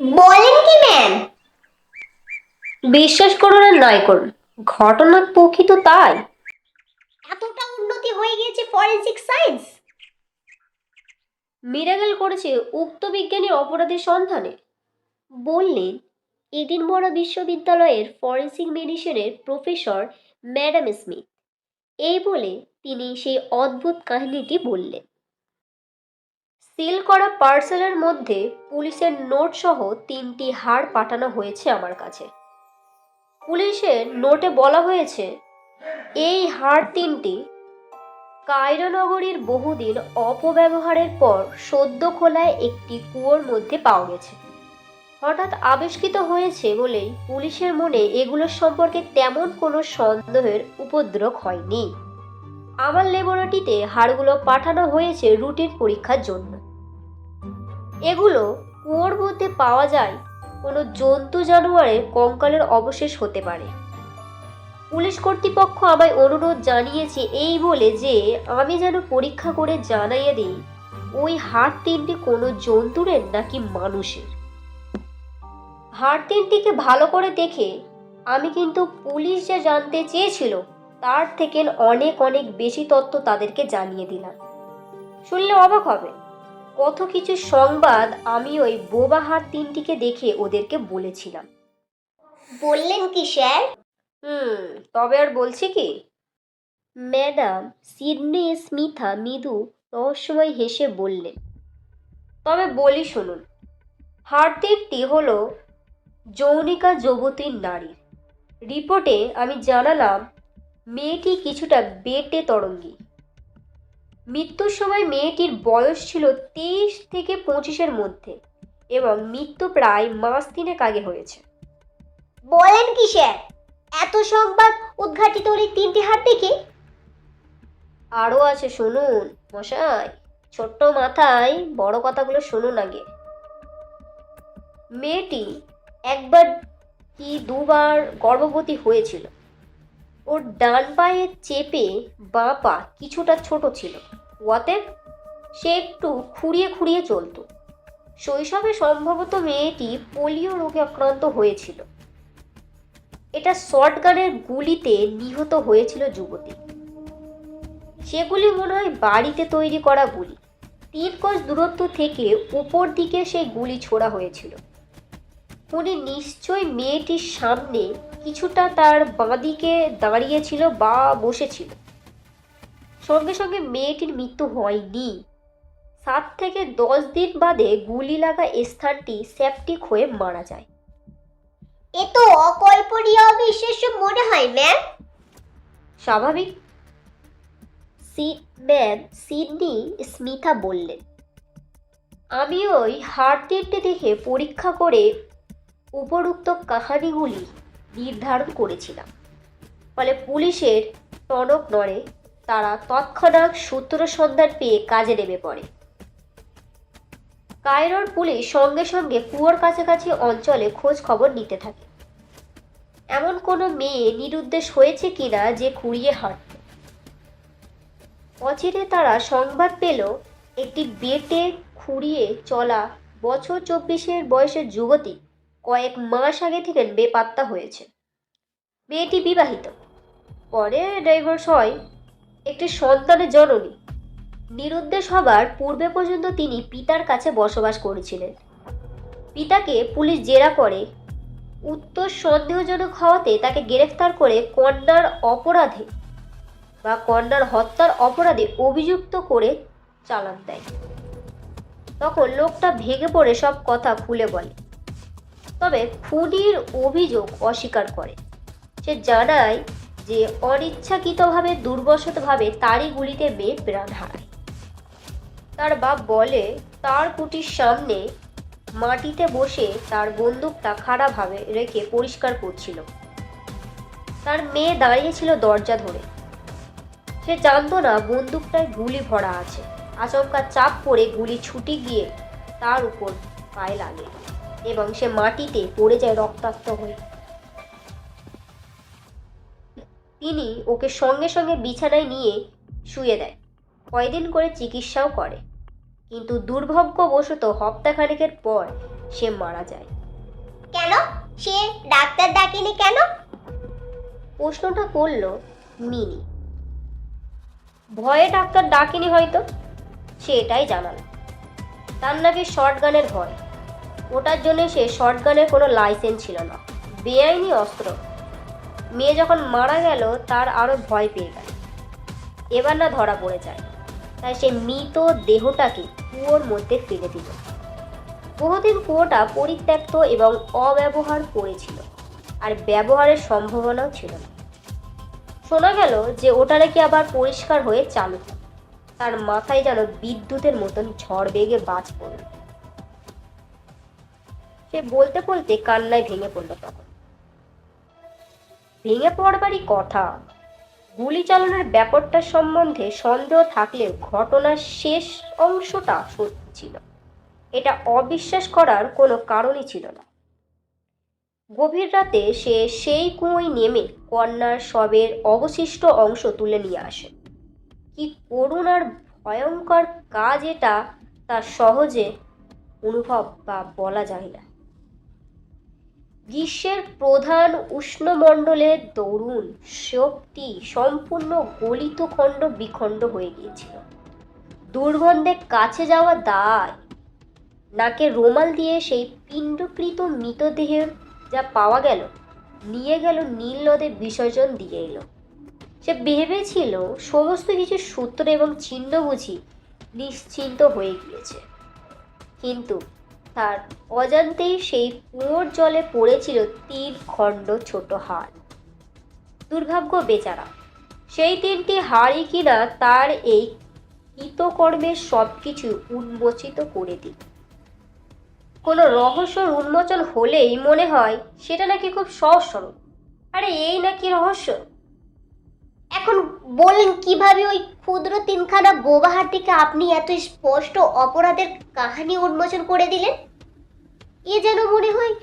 বলেন কি ম্যাম? বিশ্বাস করুন আর নাই করুন, ঘটনার প্রকৃত তাই। এতটা উন্নতি হয়ে গিয়েছে ফরেনসিক সায়েন্স। মিরাকেল করেছে উক্ত বিজ্ঞানী অপরাধের সন্ধানে, বললেন এডিনবরা বিশ্ববিদ্যালয়ের ফরেনসিক মেডিসিনের প্রফেসর ম্যাডাম স্মিথ। এই বলে তিনি সেই অদ্ভুত কাহিনীটি বললেন। সিল করা পার্সেলের মধ্যে পুলিশের নোট সহ 3টি হাড় পাঠানো হয়েছে আমার কাছে। পুলিশের নোটে বলা হয়েছে এই হাড় 3টি কায়রো নগরীর বহুদিন অপব্যবহারের পর সদ্য খোলায় একটি কুয়োর মধ্যে পাওয়া গেছে। হঠাৎ আবিষ্কৃত হয়েছে বলেই পুলিশের মনে এগুলোর সম্পর্কে তেমন কোনো সন্দেহের উপদ্রব হয়নি। আমার ল্যাবরেটরিতে হাড়গুলো পাঠানো হয়েছে রুটিন পরীক্ষার জন্য। এগুলো কুয়োর মধ্যে পাওয়া যায় কোনো জন্তু জানোয়ারের কঙ্কালের অবশেষ হতে পারে। পুলিশ কর্তৃপক্ষ আমায় অনুরোধ জানিয়েছে এই বলে যে আমি যেন পরীক্ষা করে জানাইয়ে দিই ওই হাড় 3টি কোনো জন্তুরের নাকি মানুষের। হাড় 3টিকে ভালো করে দেখে আমি কিন্তু পুলিশ যা জানতে চেয়েছিল তার থেকে অনেক অনেক বেশি তথ্য তাদেরকে জানিয়ে দিলাম। শুনলে অবাক হবে, কত কিছু সংবাদ আমি ওই বোবা হাড় 3টিকে দেখে ওদেরকে বলেছিলাম। বললেন কি স্যার? তবে আর বলছি কি? ম্যাডাম সিডনি স্মিথা মৃদু রহস্যময় হেসে বললেন, তবে বলি শুনুন, হাড় 3টি হলো যৌনিকা যুবতীর নারীর। রিপোর্টে আমি জানালাম মেয়েটি কিছুটা বেটে তরঙ্গী। মৃত্যুর সময় মেয়েটির বয়স ছিল 23 থেকে 25-এর মধ্যে এবং মৃত্যু প্রায় মাস 3 আগে হয়েছে। বলেন কি স্যার? এত সংবাদ উদ্ঘাটিত হলে 3টি হাত দেখে? আরও আছে শুনুন মশাই, ছোট্ট মাথায় বড় কথাগুলো শুনুন আগে। মেয়েটি একবার কি দুবার গর্ভবতী হয়েছিল। ওর ডান পায়ের চেপে বাঁ পা কিছুটা ছোট ছিল, অতএব সে একটু খুঁড়িয়ে খুঁড়িয়ে চলতো। শৈশবে সম্ভবত মেয়েটি পোলিও রোগে আক্রান্ত হয়েছিল। এটা শর্টগানের গুলিতে নিহত হয়েছিল যুবতী। সেগুলি মনে হয় বাড়িতে তৈরি করা গুলি। 3 গজ দূরত্ব থেকে উপর দিকে সেই গুলি ছোড়া হয়েছিল। উনি নিশ্চয়ই মেয়েটির সামনে কিছুটা তার বাঁদিকে দাঁড়িয়েছিল বা বসেছিল। সঙ্গে সঙ্গে মেয়েটির মৃত্যু হয়নি। 7 থেকে 10 দিন বাদে গুলি লাগা স্থানটি সেপটিক হয়ে মারা যায়। এ তো অকল্পনীয়, অবিশ্বাস্য মনে হয় ম্যাম। স্বাভাবিক, ম্যাম সিডনি স্মিথা বললেন। আমি ওই হাড় 3টে দেখে পরীক্ষা করে উপরোক্ত কাহিনীগুলি নির্ধারণ করেছিলাম। ফলে পুলিশের টনক নড়ে, তারা তৎক্ষণাৎ সূত্র সন্ধান পেয়ে কাজে নেমে পড়ে। কায়রোর পুলিশ সঙ্গে সঙ্গে কুয়োর কাছাকাছি অঞ্চলে খোঁজ খবর নিতে থাকে। এমন কোনো মেয়ে নিরুদ্দেশ হয়েছে কিনা যে খুঁড়িয়ে হাঁটত। অচিরে তারা সংবাদ পেল একটি বেটে খুঁড়িয়ে চলা বছর 24-এর বয়সের যুবতী কয়েক মাস আগে থেকে বেপাত্তা হয়েছে। মেয়েটি বিবাহিত, পরে ডাইভোর্স হয়, একটি সন্তানের জননী। নিরুদ্দেশ হবার পূর্বে পর্যন্ত তিনি পিতার কাছে বসবাস করেছিলেন। পিতাকে পুলিশ জেরা করে উত্তর সন্দেহজনক হওয়াতে তাকে গ্রেফতার করে কন্যার অপরাধে বা কন্যার হত্যার অপরাধে অভিযুক্ত করে চালান দেয়। তখন লোকটা ভেঙে পড়ে সব কথা খুলে বলে, তবে খুনির অভিযোগ অস্বীকার করে। সে জানায় যে অনিচ্ছাকৃতভাবে দুর্বশতভাবে তারই গুলিতে মেয়ে প্রাণ হারায়। তার বাপ বলে তার কুটির সামনে মাটিতে বসে তার বন্দুকটা খাড়াভাবে রেখে পরিষ্কার করছিল। তার মেয়ে দাঁড়িয়েছিল দরজা ধরে। সে জানতো না বন্দুকটায় গুলি ভরা আছে। আচমকা চাপ পড়ে গুলি ছুটে গিয়ে তার উপর পায়ে লাগে এবং সে মাটিতে পড়ে যায় রক্তাক্ত হয়ে। তিনি ওকে সঙ্গে সঙ্গে বিছানায় নিয়ে শুয়ে দেয়, কয়দিন করে চিকিৎসাও করে। কিন্তু দুর্ভাগ্যবশত হপ্তাখানেকের পর সে মারা যায়। কেন? সে ডাক্তার ডাকেনি কেন? প্রশ্নটা করল মিনি। ভয়ে ডাক্তার ডাকেনি হয়তো, সে এটাই জানাল। তার নাকি শর্টগানের ভয়, ওটার জন্য সে শর্টগানের কোনো লাইসেন্স ছিল না, বেআইনি অস্ত্র। মেয়ে যখন মারা গেল তার আরও ভয় পেয়ে গেল, এবার না ধরা পড়ে যায়, তাই সে মৃত দেহটাকে কুয়োর মধ্যে ফেলে দিল। বহুদিন কুয়োটা পরিত্যক্ত এবং অব্যবহার পড়েছিল, আর ব্যবহারের সম্ভাবনাও ছিল না। শোনা গেল যে ওটা নাকি আবার পরিষ্কার হয়ে চালু হয়। তার মাথায় যেন বিদ্যুতের মতন ঝড় বেগে বাজ পড়ল। সে বলতে বলতে কান্নায় ভেঙে পড়ল। তখন ভেঙে পড়বারই কথা। গুলি চালানোর ব্যাপারটার সম্বন্ধে সন্দেহ থাকলেও ঘটনার শেষ অংশটা সত্যি ছিল, এটা অবিশ্বাস করার কোনো কারণই ছিল না। গভীর রাতে সে সেই কুয়োয় নেমে কন্যার শবের অবশিষ্ট অংশ তুলে নিয়ে আসে। কি করুণ আর ভয়ঙ্কর কাজ এটা, তা সহজে অনুভব বা বলা যায় না। গ্রীষ্মের প্রধান উষ্ণমণ্ডলের দরুন শক্তি সম্পূর্ণ গলিত খণ্ড বিখণ্ড হয়ে গিয়েছিল। দুর্গন্ধে কাছে যাওয়া দায়। নাকে রুমাল দিয়ে সেই পিণ্ডকৃত মৃতদেহের যা পাওয়া গেল নিয়ে গেল নীল নদে বিসর্জন দিয়ে এলো। সে ভেবেছিল সমস্ত কিছু সূত্র এবং চিহ্ন বুঝি নিশ্চিন্ত হয়ে গিয়েছে, কিন্তু তার অজান্তেই সেই কুয়োর জলে পড়েছিল 3 খণ্ড ছোট হাড়। দুর্ভাগ্য বেচারা, সেই 3টি হাড়ই কিনা তার এই কৃতকর্মের সবকিছু উন্মোচিত করে দিল। কোনো রহস্যর উন্মোচন হলেই মনে হয় সেটা নাকি খুব সহজ সরল। আরে এই নাকি রহস্য? এখন বললেন কিভাবে ওই ক্ষুদ্র 3খানা বোবা হাড়টিকে আপনি এত স্পষ্ট অপরাধের কাহিনী উন্মোচন করে দিলেন? এ যেন মনে হয়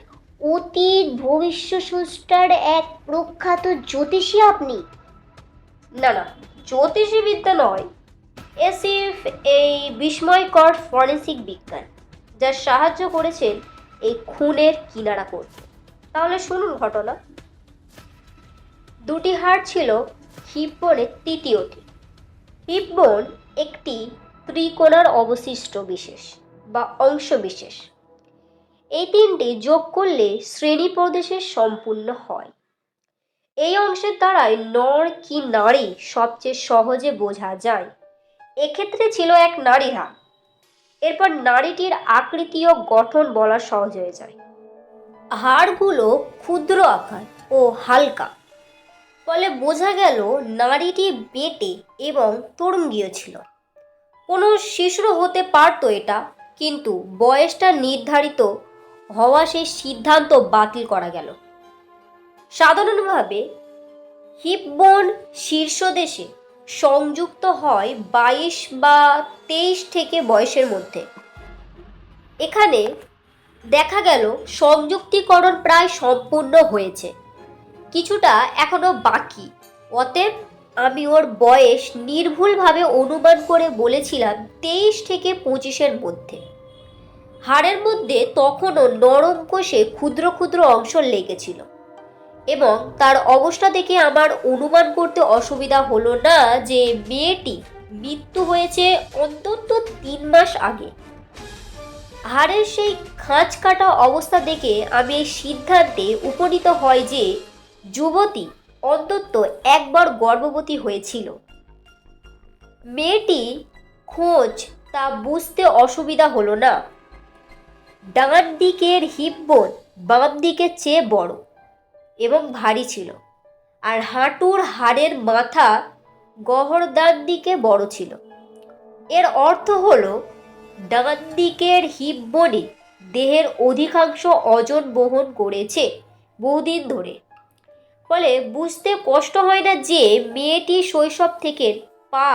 অতীত ভবিষ্যৎ স্রষ্টার এক প্রখ্যাত জ্যোতিষী আপনি। না না, জ্যোতিষী বিদ্যা নয়, এসিফ এই বিস্ময়কর ফরেন্সিক বিজ্ঞান, যা সাহায্য করেছেন এই খুনের কিনারা করতে। তাহলে শুনুন ঘটনা। 2টি হাড় ছিল হিপবোনের তৃতীয়টি। হিপবোন একটি ত্রিকোণার অবশিষ্ট বিশেষ বা অংশ বিশেষ। এই 3টি যোগ করলে শ্রেণী প্রদেশের সম্পূর্ণ হয়। এই অংশের দ্বারাই নর কি নারী সবচেয়ে সহজে বোঝা যায়। এক্ষেত্রে ছিল এক নারী হাড়। এরপর নারীটির আকৃতি ও গঠন বলা সহজ হয়ে যায়। হাড়গুলো ক্ষুদ্র আকার ও হালকা, ফলে বোঝা গেল নারীটি বেঁটে এবং তরঙ্গীয় ছিল। কোনো শিশুরও হতে পারতো এটা, কিন্তু বয়সটা নির্ধারিত হওয়া সেই সিদ্ধান্ত বাতিল করা গেল। সাধারণভাবে হিপবোন শীর্ষদেশে সংযুক্ত হয় 22 বা 23 থেকে বয়সের মধ্যে। এখানে দেখা গেল সংযুক্তিকরণ প্রায় সম্পূর্ণ হয়েছে, কিছুটা এখনো বাকি। অতএব আমি ওর বয়স নির্ভুলভাবে অনুমান করে বলেছিলাম 23 থেকে 25-এর মধ্যে। হাড়ের মধ্যে তখনও নরম কোষে ক্ষুদ্র ক্ষুদ্র অংশ লেগেছিল, এবং তার অবস্থা দেখে আমার অনুমান করতে অসুবিধা হলো না যে মেয়েটি মৃত্যু হয়েছে অন্তত 3 মাস আগে। হাড়ের সেই খাঁজ কাটা অবস্থা দেখে আমি এই সিদ্ধান্তে উপনীত হই যে যুবতী অন্তত একবার গর্ভবতী হয়েছিল। মেয়েটি খোঁজ তা বুঝতে অসুবিধা হলো না। ডান দিকের হিপবোন বাম দিকের চেয়ে বড় এবং ভারী ছিল, আর হাঁটুর হাড়ের মাথা গহ্বরদান দিকে বড় ছিল। এর অর্থ হলো ডান দিকের হিপবোনই দেহের অধিকাংশ ওজন বহন করেছে বহুদিন ধরে। ফলে বুঝতে কষ্ট হয় না যে মেয়েটি শৈশব থেকে পা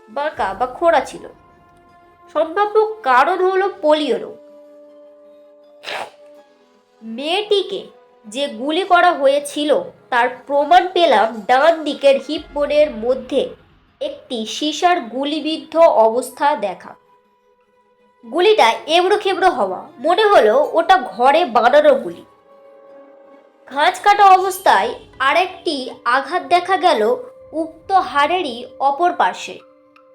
বাঁকা বা খোঁড়া ছিল। সম্ভাব্য কারণ হলো পোলিও রোগ। মেয়েটিকে যে গুলি করা হয়েছিল তার প্রমাণ পেলাম ডান দিকের হিপবোনের মধ্যে একটি সীসার গুলিবিদ্ধ অবস্থা দেখা। গুলিটা এবড়ো খেবড়ো হওয়া, মনে হলো ওটা ঘরে বানানো গুলি। খাঁজ কাটা অবস্থায় আরেকটি আঘাত দেখা গেল উক্ত হাড়েরই অপর পার্শ্বে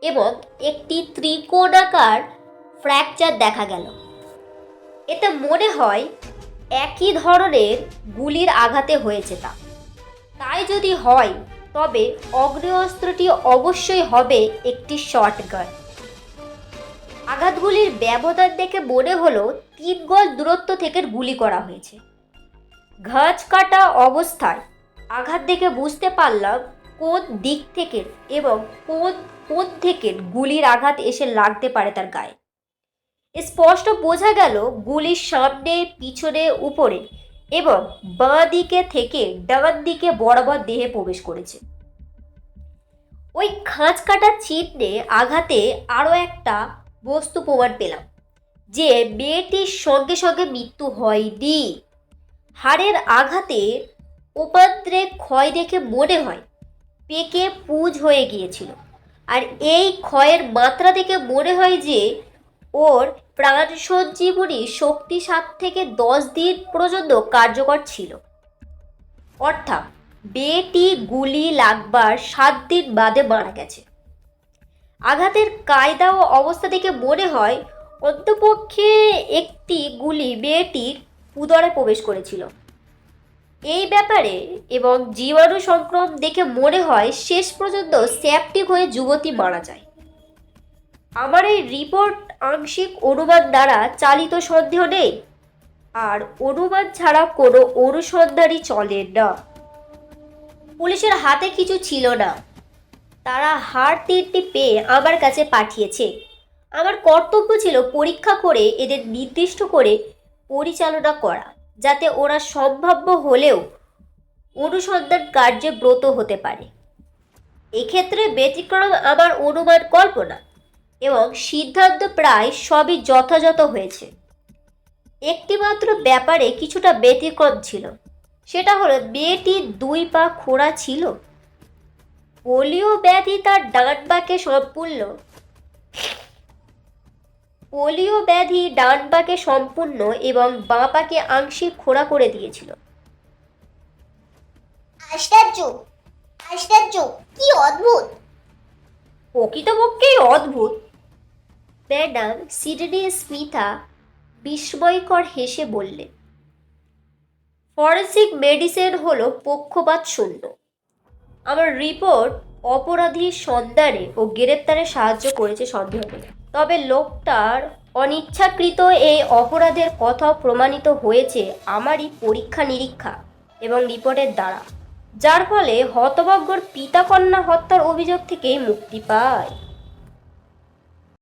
এবং একটি ত্রিকোণাকার ফ্র্যাকচার দেখা গেল। এতে মনে হয় একই ধরনের গুলির আঘাতে হয়েছে তাই যদি হয় তবে অগ্নেয়াস্ত্রটি অবশ্যই হবে একটি শটগান। আঘাতগুলির ব্যবধান দেখে মনে হলো 3 গজ দূরত্ব থেকে গুলি করা হয়েছে। ঘাঁচ কাটা অবস্থায় আঘাত দেখে বুঝতে পারলাম কোন দিক থেকে এবং কোন থেকে গুলির আঘাত এসে লাগতে পারে তার গায়ে। স্পষ্ট বোঝা গেল গুলির সামনে, পিছনে, উপরে এবং বাঁ দিকে থেকে ডান দিকে বরাবর দেহে প্রবেশ করেছে। ওই খাঁজ কাটা চিহ্নে আঘাতে আরও একটা বস্তু প্রমাণ পেলাম যে মেয়েটির সঙ্গে সঙ্গে মৃত্যু হয়নি। হাড়ের আঘাতে উপান্ত্রে ক্ষয় দেখে মনে হয় পেকে পুঁজ হয়ে গিয়েছিল, আর এই ক্ষয়ের মাত্রা দেখে মনে হয় যে ওর প্রাণ সঞ্জীবনী শক্তি 7 থেকে 10 দিন পর্যন্ত কার্যকর ছিল। অর্থাৎ মেয়েটি গুলি লাগবার 7 দিন বাদে মারা গেছে। আঘাতের কায়দা ও অবস্থা দেখে মনে হয় অন্তপক্ষে একটি গুলি মেয়েটির উদরে প্রবেশ করেছিল। এই ব্যাপারে এবং জীবাণু সংক্রমণ দেখে মনে হয় শেষ পর্যন্ত সেপটিক হয়ে যুবতী মারা যায়। আমার এই রিপোর্ট আংশিক অনুমান দ্বারা চালিত, সন্দেহ নেই, আর অনুমান ছাড়া কোনো অনুসন্ধানই চলে না। পুলিশের হাতে কিছু ছিল না, তারা হাড় 3টি পেয়ে আমার কাছে পাঠিয়েছে। আমার কর্তব্য ছিল পরীক্ষা করে এদের নির্দিষ্ট করে পরিচালনা করা, যাতে ওরা সম্ভাব্য হলেও অনুসন্ধান কার্যে ব্রত হতে পারে। এক্ষেত্রে ব্যতিক্রম আমার অনুমান, কল্পনা এবং সিদ্ধান্ত প্রায় সবই যথাযথ হয়েছে। একটিমাত্র ব্যাপারে কিছুটা ব্যতিক্রম ছিল, সেটা হলো মেয়েটির 2 পা খোঁড়া ছিল। পোলিও ব্যাধি ডান বাঁকে সম্পূর্ণ এবং বাঁ পাকে আংশিক খোঁড়া করে দিয়েছিল। আশ্চর্য, আশ্চর্য, কি অদ্ভুত! প্রকৃতপক্ষেই অদ্ভুত। ম্যাডাম সিডনি স্মিথা বিস্ময়কর হেসে বললেন, ফরেন্সিক মেডিসিন হলো পক্ষপাত শূন্য। আমার রিপোর্ট অপরাধীর সন্ধানে ও গ্রেপ্তারে সাহায্য করেছে সন্দেহ নেই। তবে লোকটার অনিচ্ছাকৃত এই অপরাধের কথাও প্রমাণিত হয়েছে আমারই পরীক্ষা নিরীক্ষা এবং রিপোর্টের দ্বারা, যার ফলে হতভাগ্যর পিতা কন্যা হত্যার অভিযোগ থেকেই মুক্তি পায়।